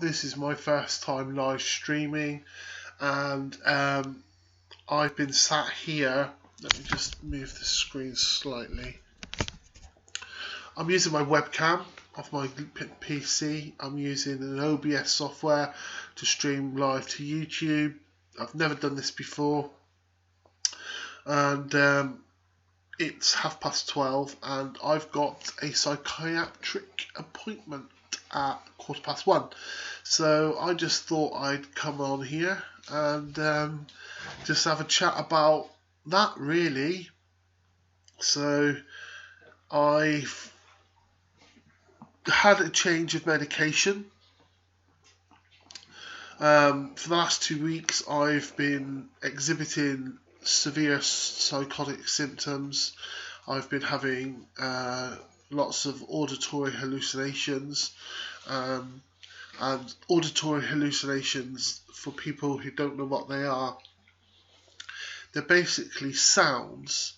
This is my first time live streaming, and I've been sat here. Let me just move the screen slightly. I'm using my webcam off my PC. I'm using an OBS software to stream live to YouTube. I've never done this before, and it's 12:30, and I've got a psychiatric appointment at 1:15. So I just thought I'd come on here and just have a chat about that, really. So I've had a change of medication. For the last 2 weeks, I've been exhibiting severe psychotic symptoms. I've been having lots of auditory hallucinations. And auditory hallucinations, for people who don't know what they are, they're basically sounds,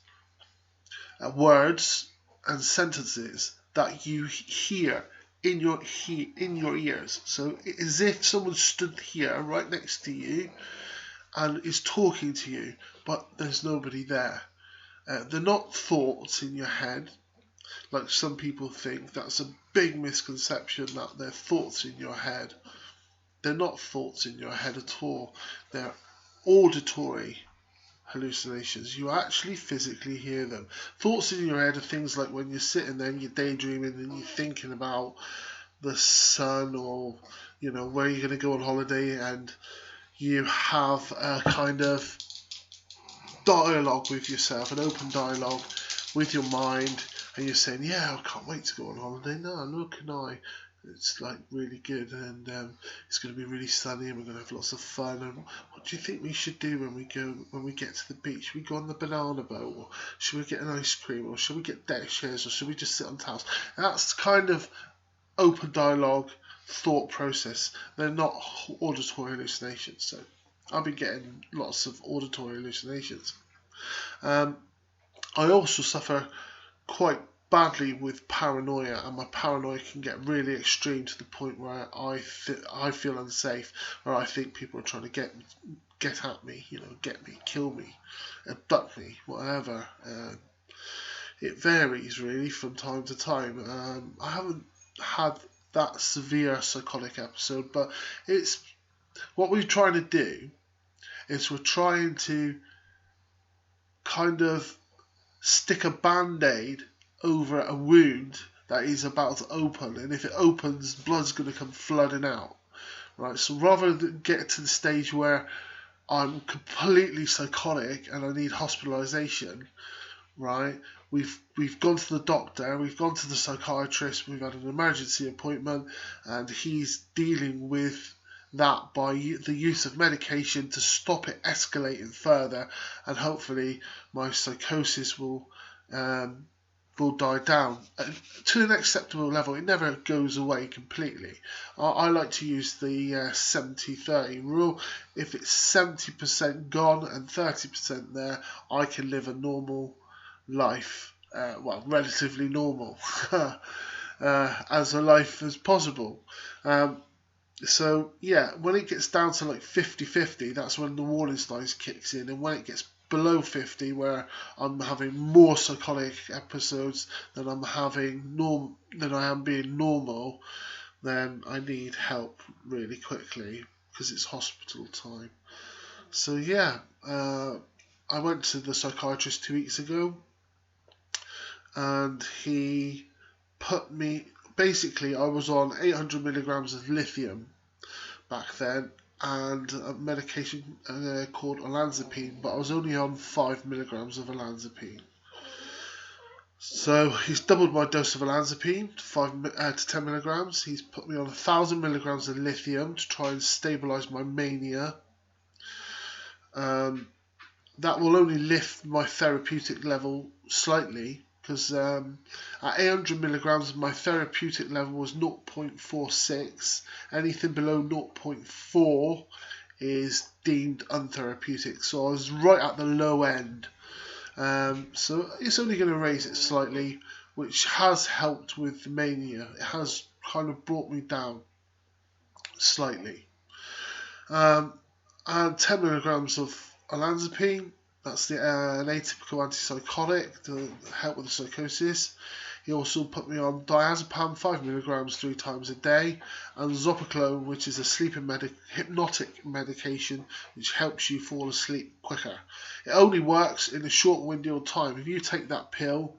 words, and sentences that you hear in your ears. So as if someone stood here right next to you and is talking to you, but there's nobody there. They're not thoughts in your head, like some people think. That's a big misconception, that they're thoughts in your head. They're not thoughts in your head at all. They're auditory hallucinations. You actually physically hear them. Thoughts in your head are things like when you're sitting there and you're daydreaming and you're thinking about the sun, or where you're going to go on holiday, and you have a kind of dialogue with yourself, an open dialogue with your mind, and you're saying, yeah, I can't wait to go on holiday. No, nor can I. It's like really good, and it's going to be really sunny, and we're going to have lots of fun. And what do you think we should do when we get to the beach? Should we go on the banana boat, or should we get an ice cream, or should we get deck chairs, or should we just sit on towels? And that's kind of open dialogue thought process. They're not auditory hallucinations. So I've been getting lots of auditory hallucinations. Um, I also suffer quite badly with paranoia, and my paranoia can get really extreme to the point where I feel unsafe, where I think people are trying to get at me, get me, kill me, abduct me, whatever. It varies really from time to time. I haven't had that severe psychotic episode, but it's what we're trying to do is we're trying to kind of stick a band-aid over a wound that is about to open, and if it opens, blood's going to come flooding out, right? So rather than get to the stage where I'm completely psychotic and I need hospitalization, right? We've gone to the doctor, we've gone to the psychiatrist, we've had an emergency appointment, and he's dealing with that by the use of medication to stop it escalating further, and hopefully my psychosis will die down to an acceptable level. It never goes away completely. I like to use the 70-30 rule. If it's 70% gone and 30% there, I can live a normal life, relatively normal, as a life as possible. So yeah, when it gets down to like 50-50, that's when the warning signs kicks in, and when it gets below 50, where I'm having more psychotic episodes than than I am being normal, then I need help really quickly because it's hospital time. So yeah, I went to the psychiatrist 2 weeks ago, and he put me. Basically, I was on 800 milligrams of lithium back then, and a medication called olanzapine, but I was only on 5 milligrams of olanzapine. So he's doubled my dose of olanzapine to 10 milligrams. He's put me on 1,000 milligrams of lithium to try and stabilize my mania. That will only lift my therapeutic level slightly, because at 800 milligrams my therapeutic level was 0.46. Anything below 0.4 is deemed untherapeutic, so I was right at the low end. So it's only going to raise it slightly, which has helped with the mania. It has kind of brought me down. slightly. And 10 milligrams of olanzapine. That's the an atypical antipsychotic to help with the psychosis. He also put me on diazepam 5 milligrams 3 times a day, and zopiclone, which is a hypnotic medication which helps you fall asleep quicker. It only works in a short window of time. If you take that pill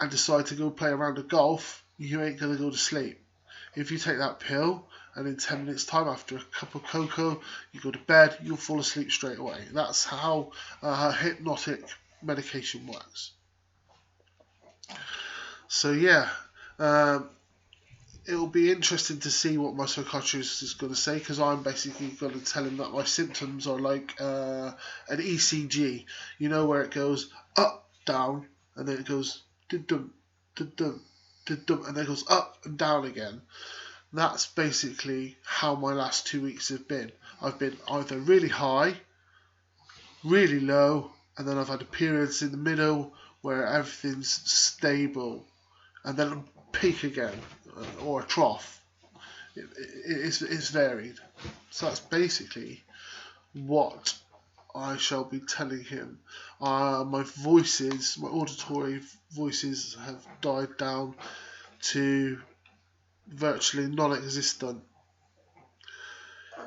and decide to go play a round of golf, you ain't going to go to sleep. If you take that pill and in 10 minutes time after a cup of cocoa you go to bed, you'll fall asleep straight away. That's how hypnotic medication works. So yeah, it'll be interesting to see what my psychiatrist is going to say, because I'm basically going to tell him that my symptoms are like an ECG, you know, where it goes up, down, and then it goes dum, dum, dum, and then it goes up and down again. That's basically how my last 2 weeks have been. I've been either really high, really low, and then I've had periods in the middle where everything's stable, and then a peak again, or a trough. It's varied. So that's basically what I shall be telling him. My auditory voices have died down to virtually non-existent.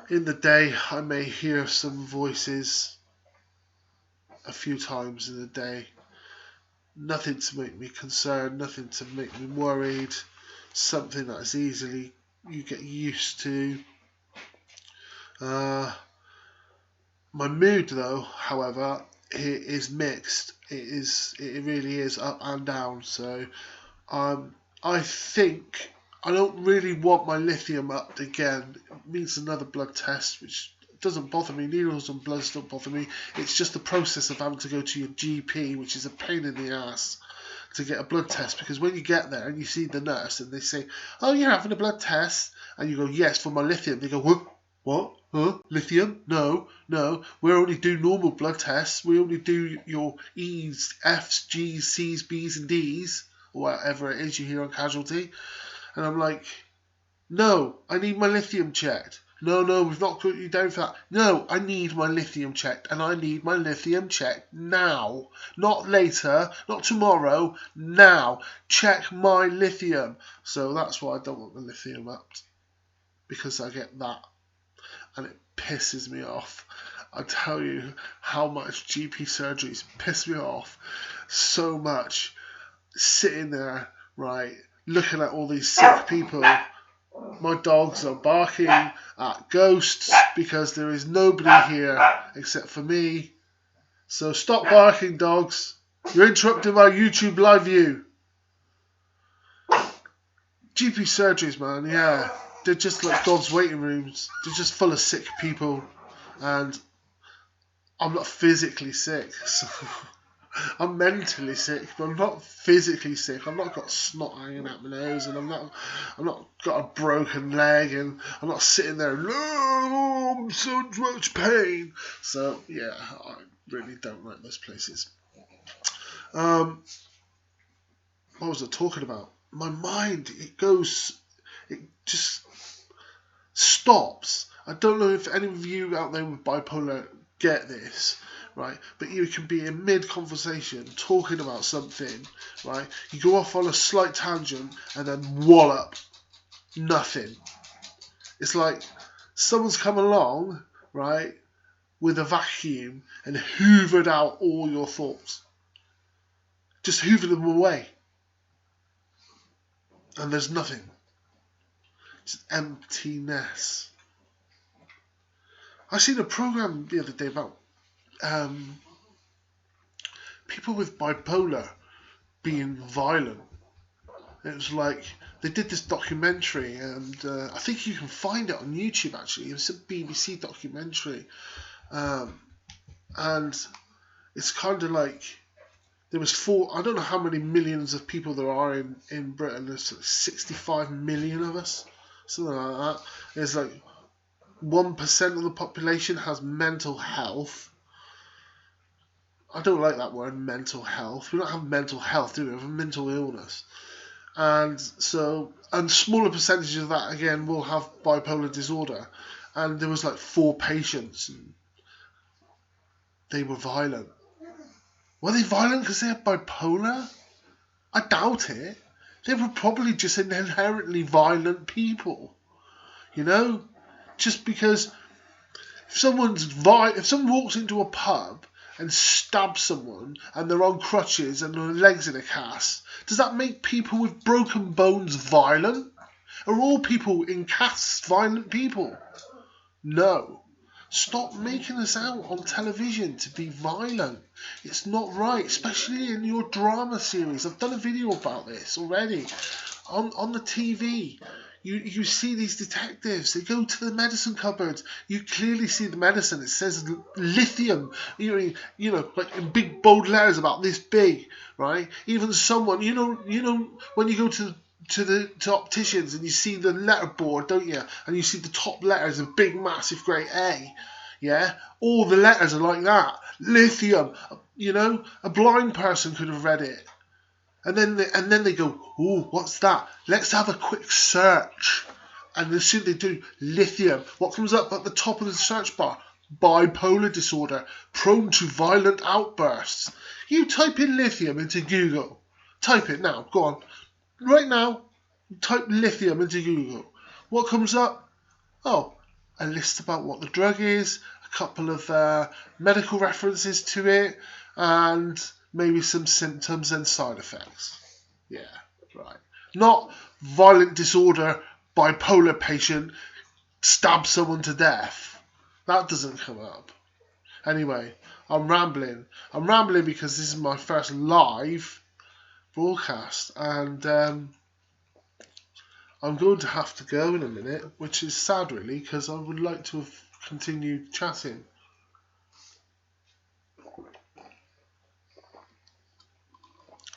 In the day, I may hear some voices a few times in the day. Nothing to make me concerned, nothing to make me worried. Something that is easily you get used to. My mood, though, however, it is mixed. It really is up and down. So, I think I don't really want my lithium upped again. It means another blood test, which doesn't bother me. Needles and bloods don't bother me. It's just the process of having to go to your GP, which is a pain in the ass, to get a blood test. Because when you get there and you see the nurse and they say, "Oh, you're having a blood test," and you go, "Yes, for my lithium," they go, "What? Huh? Lithium? No. We only do normal blood tests. We only do your E's, F's, G's, C's, B's, and D's, or whatever it is you hear on Casualty." And I'm like, "No, I need my lithium checked." No, we've not put you down for that. No, I need my lithium checked, and I need my lithium checked now. Not later, not tomorrow, now. Check my lithium. So that's why I don't want the lithium upped, because I get that, and it pisses me off. I tell you how much GP surgeries piss me off so much. Sitting there, right, looking at all these sick people. My dogs are barking at ghosts because there is nobody here except for me. So stop barking, dogs. You're interrupting my YouTube live view. GP surgeries, man, yeah. They're just like God's waiting rooms. They're just full of sick people. And I'm not physically sick, so I'm mentally sick, but I'm not physically sick. I've not got snot hanging out my nose, and I'm not got a broken leg, and I'm not sitting there, "No, I'm so much pain." So yeah, I really don't like those places. What was I talking about? My mind, it just stops. I don't know if any of you out there with bipolar get this, right? But you can be in mid-conversation talking about something, right? You go off on a slight tangent and then wallop, nothing. It's like someone's come along, right, with a vacuum and hoovered out all your thoughts. Just hoovered them away. And there's nothing. Just emptiness. I seen a program the other day about people with bipolar being violent. It was like they did this documentary, and I think you can find it on YouTube. Actually, it was a BBC documentary, and it's kind of like there was I don't know how many millions of people there are in Britain. There's like 65 million of us, something like that. There's like 1% of the population has mental health. I don't like that word, mental health. We don't have mental health, do we? We have a mental illness. And so and smaller percentage of that again will have bipolar disorder. And there was like 4 patients, and they were violent. Were they violent because they had bipolar? I doubt it. They were probably just inherently violent people. You know, just because if someone walks into a pub and stabs someone and they're on crutches and their legs in a cast, does that make people with broken bones violent? Are all people in casts violent people? No. Stop making us out on television to be violent. It's not right, especially in your drama series. I've done a video about this already. On the TV, you see these detectives. They go to the medicine cupboard. You clearly see the medicine. It says lithium. You know, like in big bold letters about this big, right? Even someone, you know, when you go to opticians and you see the letterboard, don't you? And you see the top letters of big, massive, great A. Yeah, all the letters are like that. Lithium. You know, a blind person could have read it. And then they go, ooh, what's that? Let's have a quick search. And as soon as they do, lithium. What comes up at the top of the search bar? Bipolar disorder, prone to violent outbursts. You type in lithium into Google. Type it now. Go on. Right now, type lithium into Google. What comes up? Oh, a list about what the drug is, a couple of medical references to it, and maybe some symptoms and side effects. Yeah, right. Not violent disorder, bipolar patient, stab someone to death. That doesn't come up. Anyway, I'm rambling. I'm rambling because this is my first live broadcast, and I'm going to have to go in a minute, which is sad really, because I would like to have continued chatting.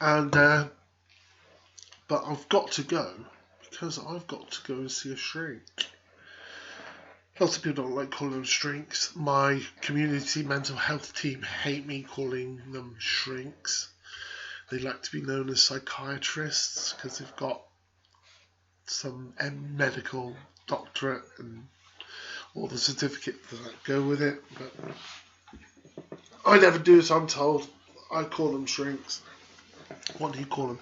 And but I've got to go because I've got to go and see a shrink. Lots of people don't like calling them shrinks. My community mental health team hate me calling them shrinks. They like to be known as psychiatrists because they've got some medical doctorate and all the certificates that go with it. But I never do as I'm told. I call them shrinks. What do you call them?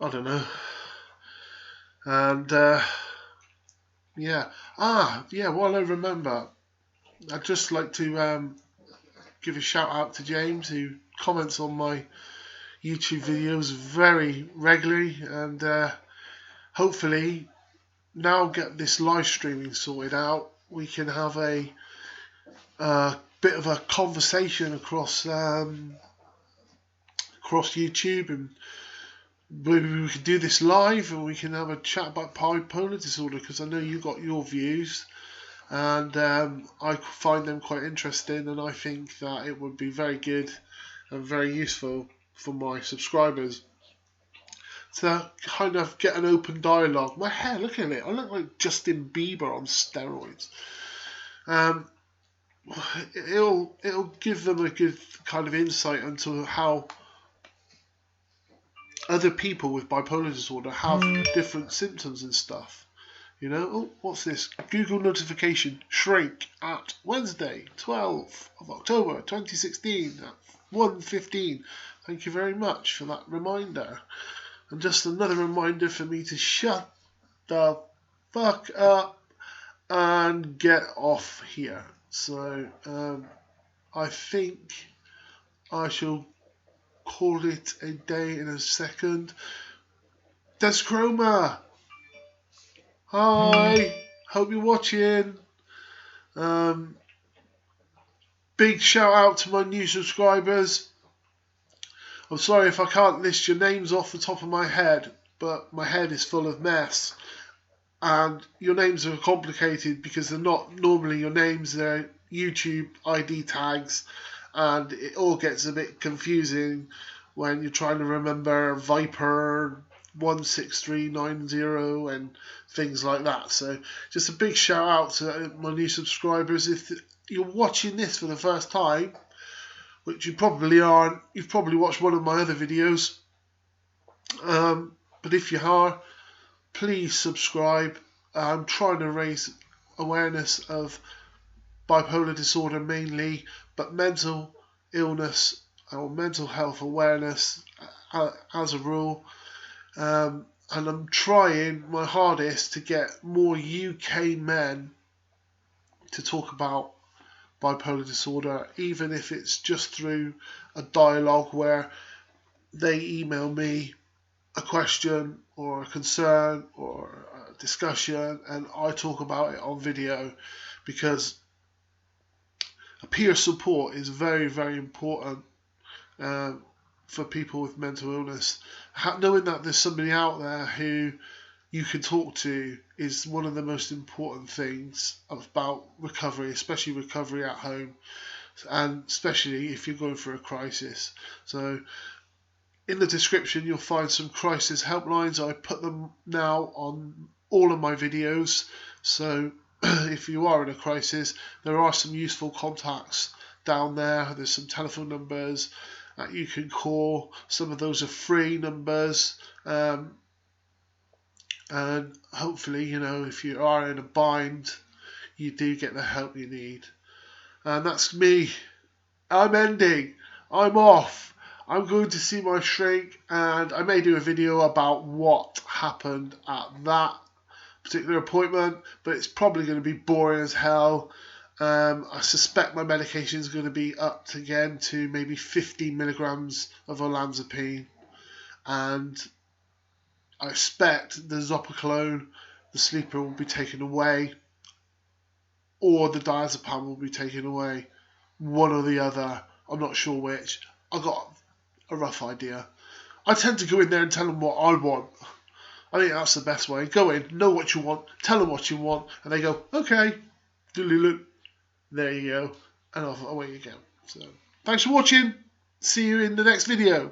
I don't know. And while I remember, I'd just like to give a shout out to James, who comments on my YouTube videos very regularly, and hopefully now get this live streaming sorted out, we can have a bit of a conversation across YouTube, and maybe we could do this live and we can have a chat about bipolar disorder, because I know you got your views and I find them quite interesting, and I think that it would be very good and very useful for my subscribers to kind of get an open dialogue. My hair, look at it, I look like Justin Bieber on steroids. It'll give them a good kind of insight into how other people with bipolar disorder have different symptoms and stuff. You know, oh, what's this? Google notification, shrink at Wednesday, 12th of October 2016 at 1:15. Thank you very much for that reminder. And just another reminder for me to shut the fuck up and get off here. So, I think I shall call it a day in a second. Deschroma! Hi! Hope you're watching. Big shout out to my new subscribers. I'm sorry if I can't list your names off the top of my head, but my head is full of mess. And your names are complicated because they're not normally your names, they're YouTube ID tags, and it all gets a bit confusing when you're trying to remember Viper 16390 and things like that. So just a big shout out to my new subscribers. If you're watching this for the first time, which you probably aren't, you've probably watched one of my other videos, but if you are, please subscribe. I'm trying to raise awareness of bipolar disorder mainly, but mental illness or mental health awareness as a rule. And I'm trying my hardest to get more UK men to talk about bipolar disorder, even if it's just through a dialogue where they email me a question or a concern or a discussion and I talk about it on video, because peer support is very, very important for people with mental illness. Knowing that there's somebody out there who you can talk to is one of the most important things about recovery, especially recovery at home, and especially if you're going through a crisis. So in the description you'll find some crisis helplines. I put them now on all of my videos, so if you are in a crisis, there are some useful contacts down there. There's some telephone numbers that you can call. Some of those are free numbers, and hopefully, you know, if you are in a bind, you do get the help you need. And that's me. I'm ending. I'm off. I'm going to see my shrink, and I may do a video about what happened at that particular appointment, but it's probably going to be boring as hell. I suspect my medication is going to be upped again to maybe 50 milligrams of olanzapine, and I expect the Zopiclone, the sleeper, will be taken away, or the diazepam will be taken away. One or the other. I'm not sure which. I've got a rough idea. I tend to go in there and tell them what I want. I think that's the best way. Go in, know what you want, tell them what you want, and they go, okay, doodly-loo. There you go, and off away you go. So, thanks for watching. See you in the next video.